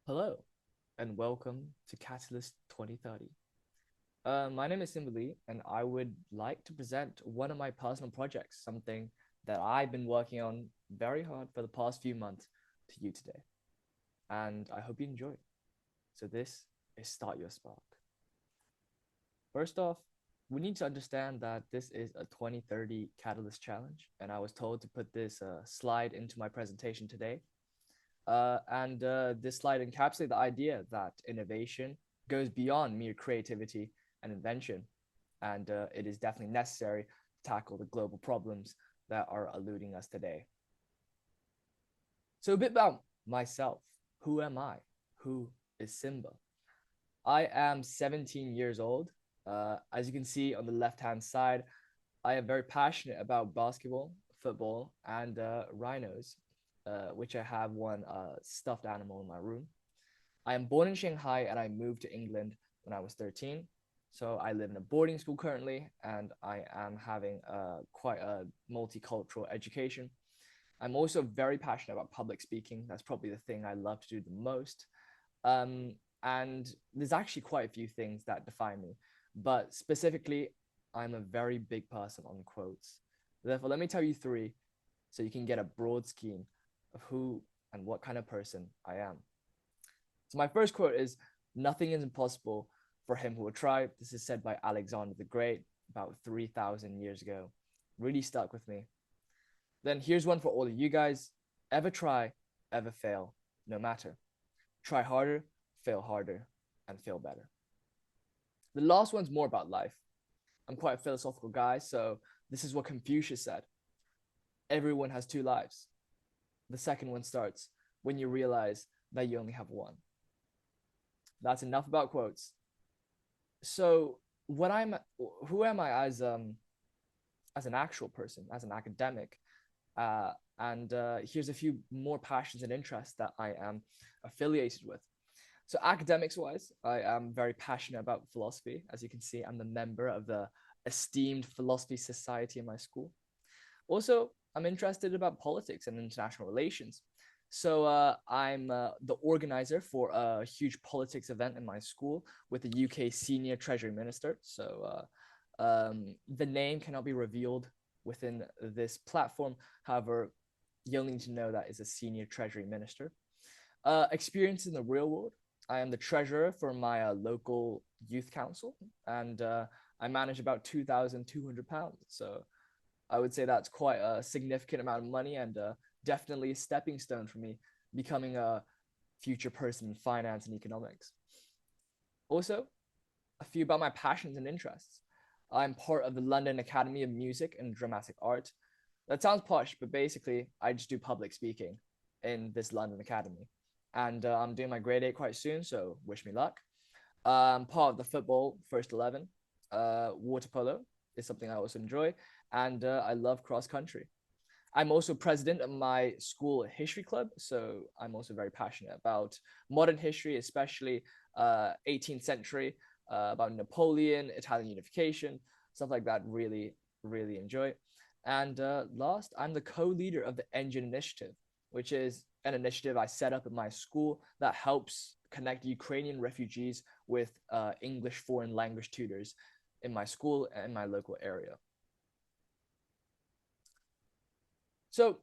Hello, and welcome to Catalyst 2030. My name is Simba Lee, and I would like to present one of my personal projects, something that I've been working on very hard for the past few months to you today. And I hope you enjoy. So, this is Start Your Spark. First off, we need to understand that this is a 2030 Catalyst Challenge, and I was told to put this slide into my presentation today. And this slide encapsulates the idea that innovation goes beyond mere creativity and invention, and it is definitely necessary to tackle the global problems that are eluding us today. So, a bit about myself. Who am I? Who is Simba? I am 17 years old. As you can see on the left hand side, I am very passionate about basketball, football, and rhinos, which I have one stuffed animal in my room. I am born in Shanghai and I moved to England when I was 13. So I live in a boarding school currently, and I am having quite a multicultural education. I'm also very passionate about public speaking. That's probably the thing I love to do the most. Um, and there's actually quite a few things that define me, but specifically, I'm a very big person on quotes. Therefore, let me tell you three so you can get a broad scheme of who and what kind of person I am. So, my first quote is nothing is impossible for him who will try. This is said by Alexander the Great about 3,000 years ago. Really stuck with me. Then here's one for all of you guys. Ever try, ever fail, no matter. Try harder, fail harder, and fail better. The last one's more about life. I'm quite a philosophical guy, so this is what Confucius said. Everyone has two lives. The second one starts when you realize that you only have one. That's enough about quotes. So, what I'm who am I as an actual person, as an academic? And here's a few more passions and interests that I am affiliated with. So, academics wise, I am very passionate about philosophy. As you can see, I'm a member of the esteemed philosophy society in my school. Also, I'm interested about politics and international relations. So I'm the organizer for a huge politics event in my school with the UK Senior Treasury Minister. So the name cannot be revealed within this platform. However, you'll need to know that is a Senior Treasury Minister. Experience in the real world. I am the treasurer for my local youth council, and I manage about £2,200. So I would say that's quite a significant amount of money, and definitely a stepping stone for me becoming a future person in finance and economics. Also, a few about my passions and interests. I'm part of the London Academy of Music and Dramatic Art. That sounds posh, but basically, I just do public speaking in this London Academy. And I'm doing my grade 8 quite soon, so wish me luck. Part of the football first 11. Water polo is something I also enjoy, and I love cross country. I'm also president of my school history club, so I'm also very passionate about modern history, especially 18th century, about Napoleon, Italian unification, stuff like that. Really, really enjoy. And last, I'm the co-leader of the Engine Initiative, which is an initiative I set up in my school that helps connect Ukrainian refugees with English foreign language tutors in my school and my local area. So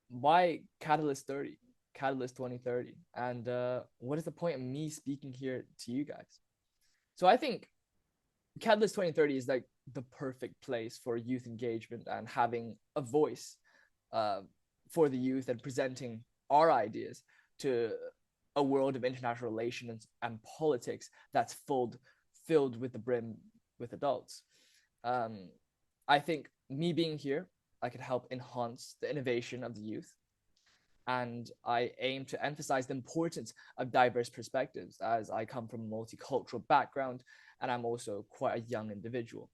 why Catalyst 30, Catalyst 2030? And what is the point of me speaking here to you guys? So I think Catalyst 2030 is like the perfect place for youth engagement and having a voice uh, for the youth and presenting our ideas to a world of international relations and politics that's filled with the brim with adults. Um, I think me being here, I could help enhance the innovation of the youth, and I aim to emphasize the importance of diverse perspectives as I come from a multicultural background and I'm also quite a young individual.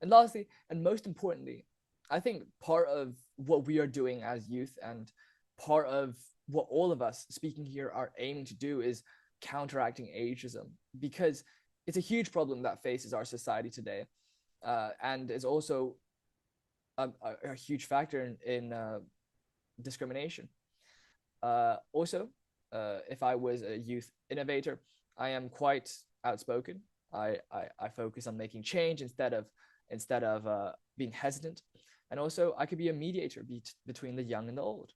And lastly, and most importantly, I think part of what we are doing as youth and part of what all of us speaking here are aiming to do is counteracting ageism, because it's a huge problem that faces our society today, and is also a huge factor in discrimination. Also, if I was a youth innovator, I am quite outspoken. I focus on making change instead of being hesitant, and also I could be a mediator between the young and the old,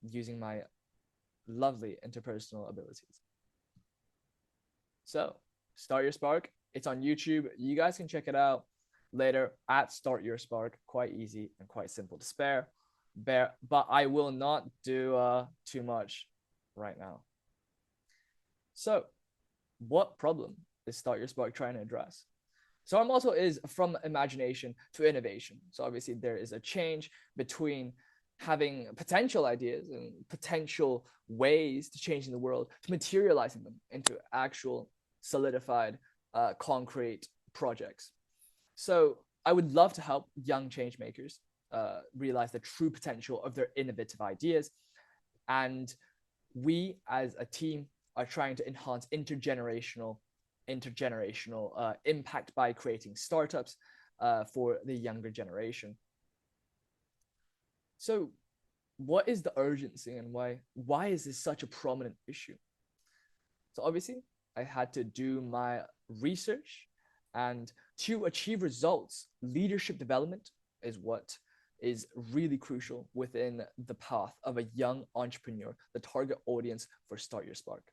using my lovely interpersonal abilities. So, Start Your Spark. It's on YouTube. You guys can check it out later at Start Your Spark. Quite easy and quite simple to but I will not do too much right now. So, what problem is Start Your Spark trying to address? So our motto is from imagination to innovation. So obviously there is a change between having potential ideas and potential ways to changing the world to materializing them into actual solidified concrete projects. So I would love to help young change makers realize the true potential of their innovative ideas. And we as a team are trying to enhance intergenerational impact by creating startups for the younger generation. So what is the urgency and why is this such a prominent issue? So obviously I had to do my research, and to achieve results, leadership development is what is really crucial within the path of a young entrepreneur, the target audience for Start Your Spark.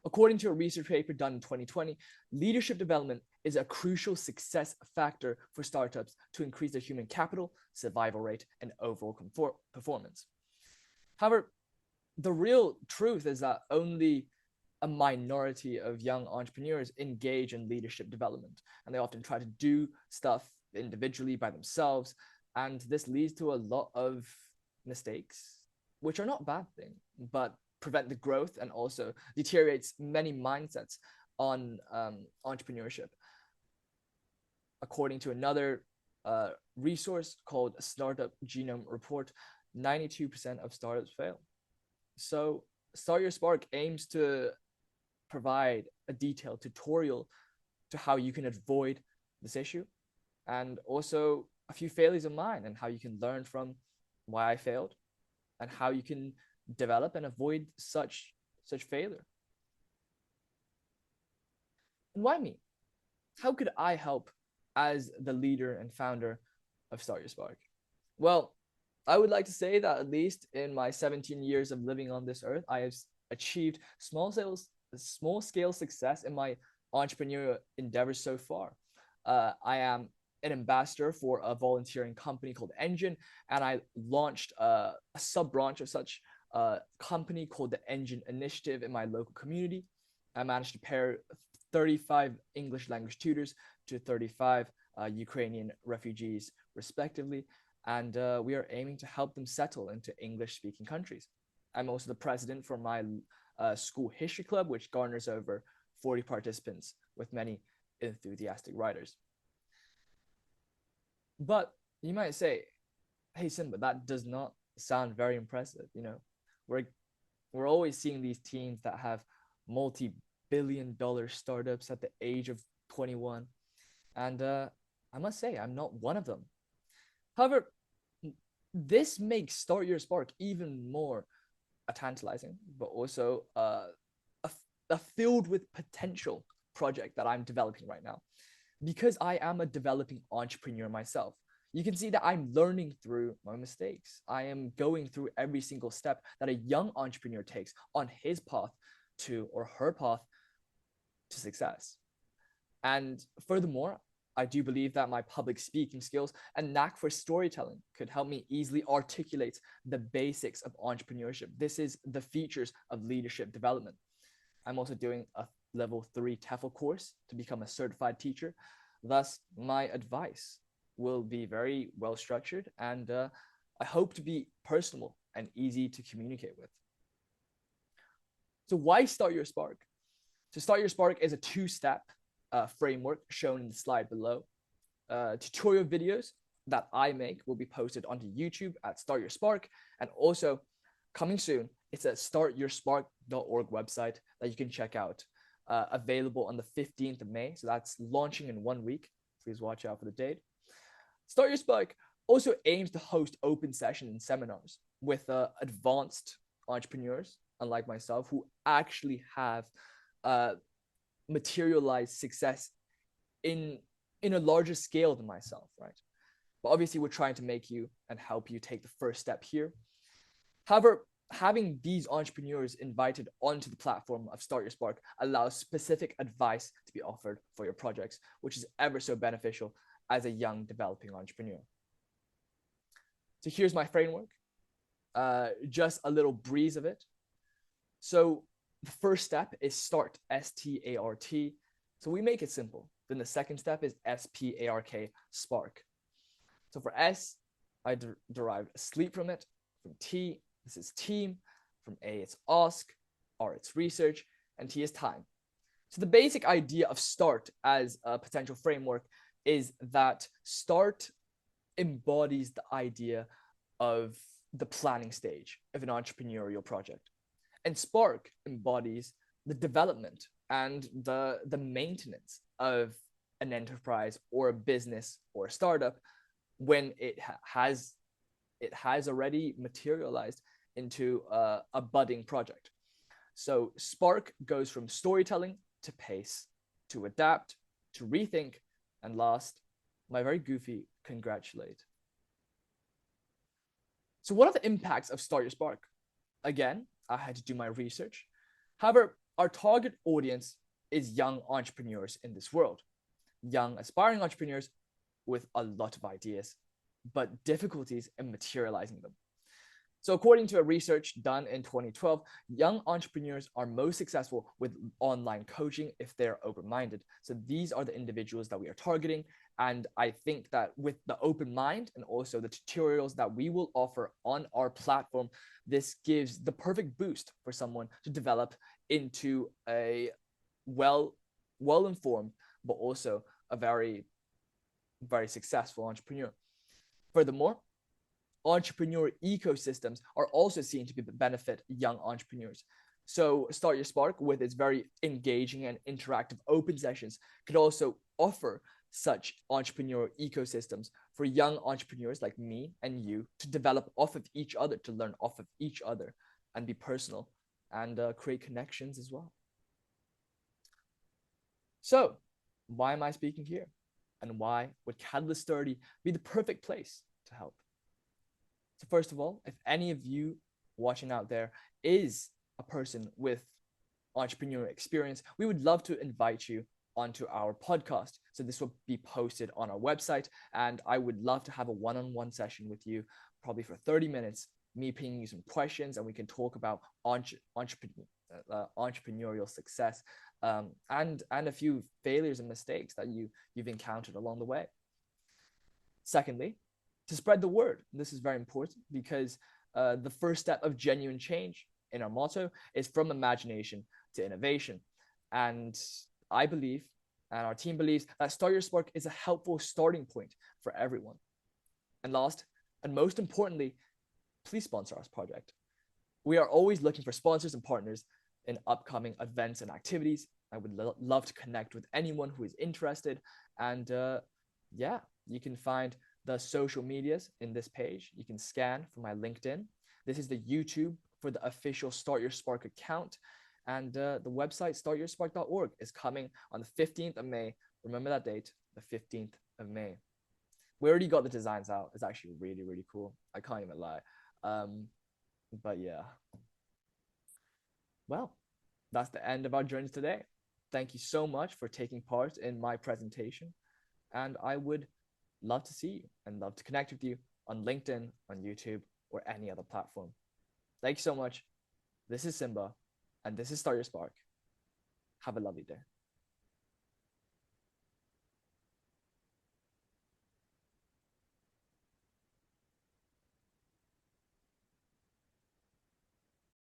According to a research paper done in 2020, leadership development is a crucial success factor for startups to increase their human capital, survival rate, and overall performance. However, the real truth is that only a minority of young entrepreneurs engage in leadership development, and they often try to do stuff individually by themselves, and this leads to a lot of mistakes, which are not a bad thing, but prevent the growth and also deteriorates many mindsets on entrepreneurship. According to another resource called Startup Genome Report, 92% of startups fail. So Start Your Spark aims to provide a detailed tutorial to how you can avoid this issue, and also a few failures of mine and how you can learn from why I failed and how you can develop and avoid such failure. And why me? How could I help as the leader and founder of Start Your Spark? Well, I would like to say that at least in my 17 years of living on this earth, I have achieved small scale success in my entrepreneurial endeavors so far. I am an ambassador for a volunteering company called Engine, and I launched a sub branch of such a company called the Engine Initiative in my local community. I managed to pair 35 English language tutors to 35 Ukrainian refugees, respectively, and we are aiming to help them settle into English-speaking countries. I'm also the president for my school history club, which garners over 40 participants with many enthusiastic writers. But you might say, hey, Simba, that does not sound very impressive. You know, we're always seeing these teams that have multi-billion-dollar startups at the age of 21. And I must say, I'm not one of them. However, this makes Start Your Spark even more tantalizing, but also a filled with potential project that I'm developing right now. Because I am a developing entrepreneur myself, you can see that I'm learning through my mistakes. I am going through every single step that a young entrepreneur takes on his path to, or her path to, success. And furthermore, I do believe that my public speaking skills and knack for storytelling could help me easily articulate the basics of entrepreneurship. This is the features of leadership development. I'm also doing a level 3 TEFL course to become a certified teacher. Thus, my advice will be very well structured, and I hope to be personable and easy to communicate with. So why Start Your Spark? So Start Your Spark is a 2-step framework shown in the slide below. Tutorial videos that I make will be posted onto YouTube at Start Your Spark, and also coming soon, it's a startyourspark.org website that you can check out. Available on the 15th of May. So that's launching in 1 week. Please watch out for the date. Start Your Spark also aims to host open sessions and seminars with advanced entrepreneurs unlike myself, who actually have uh, materialized success in a larger scale than myself, right? But obviously, we're trying to make you and help you take the first step here. However, having these entrepreneurs invited onto the platform of Start Your Spark allows specific advice to be offered for your projects, which is ever so beneficial as a young developing entrepreneur. So here's my framework, just a little breeze of it. So the first step is start, S-T-A-R-T. So we make it simple. Then the second step is S-P-A-R-K, spark. So for S, I derived sleep from it. From T, this is team. From A, it's ask. R, it's research. And T is time. So the basic idea of START as a potential framework is that START embodies the idea of the planning stage of an entrepreneurial project. And Spark embodies the development and the maintenance of an enterprise or a business or a startup when it has already materialized into a budding project. So Spark goes from storytelling to pace, to adapt, to rethink, and last, my very goofy congratulate. So what are the impacts of Start Your Spark? Again, I had to do my research. However, our target audience is young entrepreneurs in this world, young aspiring entrepreneurs with a lot of ideas, but difficulties in materializing them. So according to a research done in 2012, young entrepreneurs are most successful with online coaching if they're open-minded. So these are the individuals that we are targeting. And I think that with the open mind and also the tutorials that we will offer on our platform, this gives the perfect boost for someone to develop into a well-informed, but also a very, very successful entrepreneur. Furthermore, entrepreneur ecosystems are also seen to benefit young entrepreneurs. So Start Your Spark, with its very engaging and interactive open sessions, could also offer such entrepreneur ecosystems for young entrepreneurs like me and you to develop off of each other, to learn off of each other and be personal and create connections as well. So why am I speaking here? And why would Catalyst 30 be the perfect place to help? So first of all, if any of you watching out there is a person with entrepreneurial experience, we would love to invite you onto our podcast. So this will be posted on our website, and I would love to have a one-on-one session with you, probably for 30 minutes, me pinging you some questions, and we can talk about entrepreneurial success and a few failures and mistakes that you've encountered along the way. Secondly, to spread the word. This is very important because the first step of genuine change in our motto is from imagination to innovation. And I believe, and our team believes, that Start Your Spark is a helpful starting point for everyone. And last, and most importantly, please sponsor our project. We are always looking for sponsors and partners in upcoming events and activities. I would love to connect with anyone who is interested. And yeah, you can find the social medias in this page. You can scan for my LinkedIn. This is the YouTube for the official Start Your Spark account. And the website startyourspark.org is coming on the 15th of May. Remember that date, the 15th of May. We already got the designs out. It's actually really, really cool. I can't even lie. But yeah. Well, that's the end of our journey today. Thank you so much for taking part in my presentation. And I would love to see you and love to connect with you on LinkedIn, on YouTube, or any other platform. Thank you so much. This is Simba, and this is Start Your Spark. Have a lovely day.